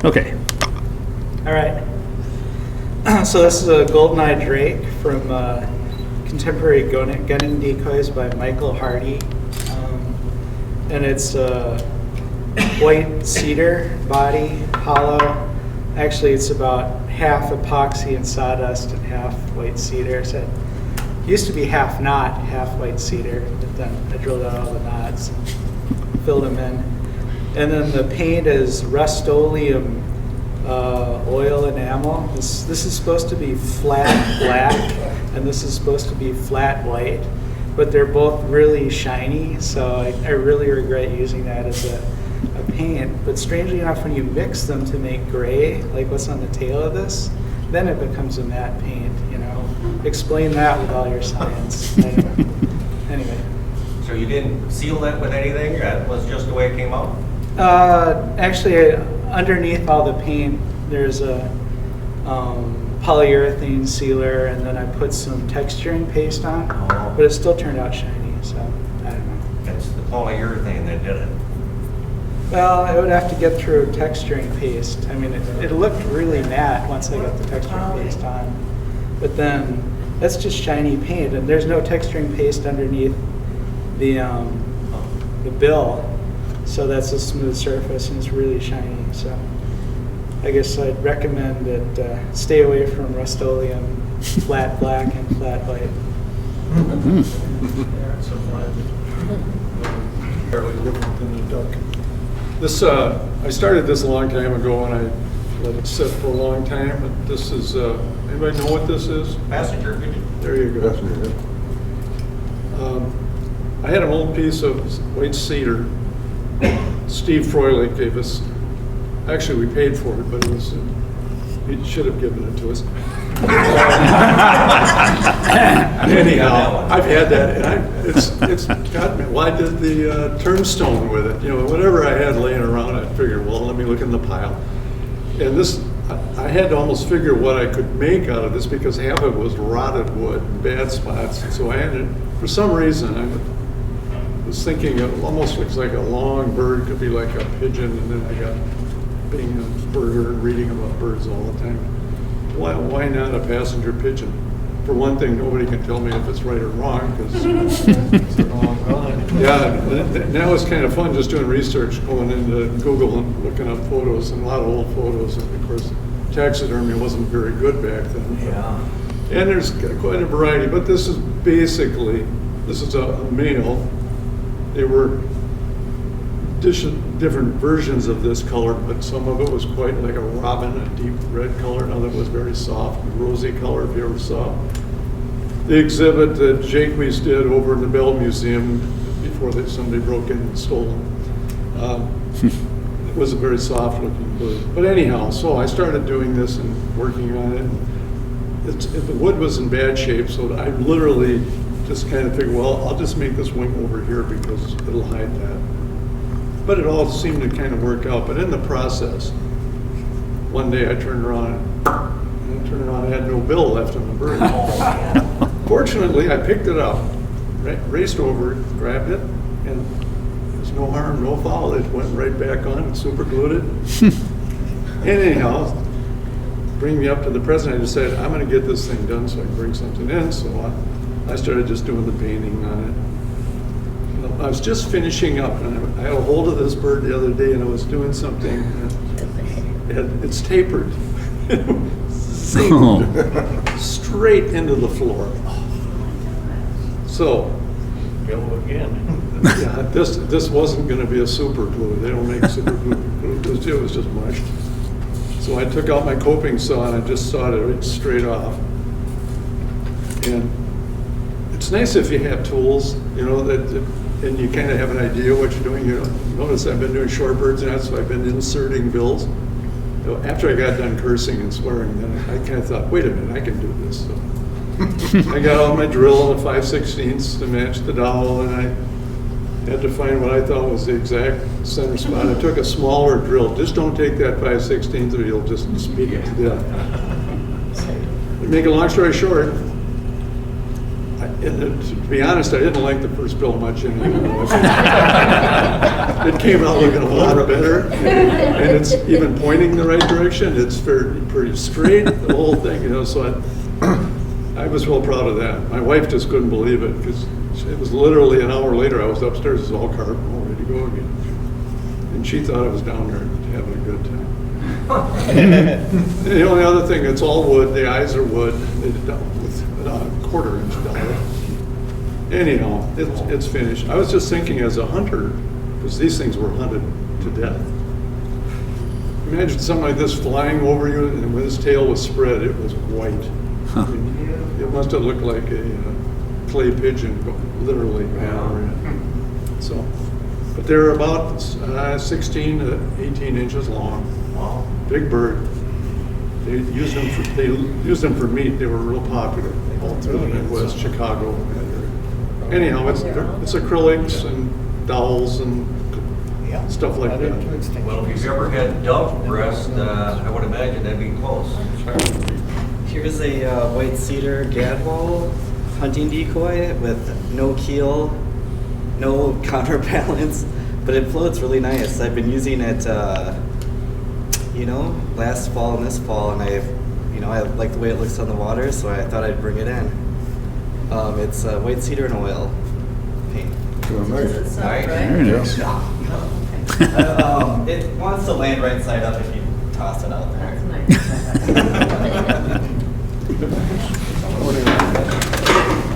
Okay. All right. So this is a golden-eyed drake from Contemporary Gunning Decoys by Michael Hardy. And it's a white cedar body, hollow. Actually, it's about half epoxy and sawdust and half white cedar. So it used to be half knot, half white cedar, but then I drilled out all the knots and filled them in. And then the paint is Rust-Oleum oil enamel. This is supposed to be flat black, and this is supposed to be flat white, but they're both really shiny, so I really regret using that as a paint. But strangely enough, when you mix them to make gray, like what's on the tail of this, then it becomes a matte paint, you know. Explain that with all your science. Anyway. So you didn't seal that with anything? That was just the way it came out? Actually, underneath all the paint, there's a polyurethane sealer, and then I put some texturing paste on, but it still turned out shiny, so I don't know. It's the polyurethane that did it. Well, I would have to get through texturing paste. I mean, it looked really matte once I got the texturing paste on, but then that's just shiny paint, and there's no texturing paste underneath the bill. So that's a smooth surface and it's really shiny. So I guess I'd recommend that stay away from Rust-Oleum, flat black and flat white. Fairly different than the duck. This I started this a long time ago and I let it sit for a long time. But this is anybody know what this is? Passenger pigeon. There you go. I had an old piece of white cedar. Steve Froelich gave us, actually we paid for it, but it was, he should have given it to us. Anyhow, I've had that, and it's got me. Well, I did the turnstone with it. You know, whatever I had laying around, I figured, well, let me look in the pile. And this, I had to almost figure what I could make out of this because half of it was rotted wood, bad spots. So I had to, for some reason, I was thinking it almost looks like a long bird, could be like a pigeon, and then I got being a birder and reading about birds all the time. Why not a passenger pigeon? For one thing, nobody can tell me if it's right or wrong, because yeah, now it's kind of fun just doing research, going into Google and looking up photos, and a lot of old photos, and of course taxidermy wasn't very good back then. Yeah. And there's quite a variety, but this is basically, this is a male. They were different versions of this color, but some of it was quite like a robin, a deep red color. Another was very soft, rosy color, if you ever saw the exhibit that Jaques did over in the Bell Museum before somebody broke in and stole them. It was a very soft looking bird. But anyhow, so I started doing this and working on it. The wood was in bad shape, so I literally just kind of figured, well, I'll just make this wing over here because it'll hide that. But it all seemed to kind of work out. But in the process, one day I turned around and I had no bill left on the bird. Fortunately, I picked it up, raced over it, grabbed it, and there's no harm, no foul. It went right back on and super glued it. Anyhow, bring me up to the present. I decided I'm going to get this thing done so I can bring something in. So I started just doing the painting on it. I was just finishing up, and I had a hold of this bird the other day, and I was doing something, and it's tapered. Zinged straight into the floor. So, Go again. yeah, this wasn't going to be a super glue. They don't make super glue. It was just mush. So I took out my coping saw and I just sawed it right straight off. And it's nice if you have tools, you know, and you kind of have an idea what you're doing. You know, notice I've been doing shorebirds now, so I've been inserting bills. After I got done cursing and swearing, then I kind of thought, wait a minute, I can do this. So I got out my drill and a 5/16 to match the dowel, and I had to find what I thought was the exact center spot. I took a smaller drill. Just don't take that 5/16 or you'll just speed it to death. To make a long story short, And to be honest, I didn't like the first bill much anyway. It came out looking a lot better, and it's even pointing the right direction. It's pretty straight, the whole thing, you know, so I was real proud of that. My wife just couldn't believe it, because it was literally an hour later, I was upstairs, it was all carved, all ready to go again. And she thought I was down there having a good time. The only other thing, it's all wood, the eyes are wood, they did that with a 1/4 inch dollar. Anyhow, it's finished. I was just thinking as a hunter, because these things were hunted to death. Imagine something like this flying over you, and when his tail was spread, it was white. I mean, it must have looked like a clay pigeon, literally. So, but they're about 16 to 18 inches long. Wow. Big bird. They used them for meat. They were real popular all through the Midwest, Chicago. Anyhow, it's acrylics and dowels and stuff like that. Well, if you've ever had dove breast, I would imagine that'd be close. Here's a white cedar gadwall hunting decoy with no keel, no counterbalance, but it floats really nice. I've been using it, last fall and this fall, and I like the way it looks on the water, so I thought I'd bring it in. It's white cedar and oil paint. Nice. Very nice. It wants to land right side up if you toss it out there. That's nice.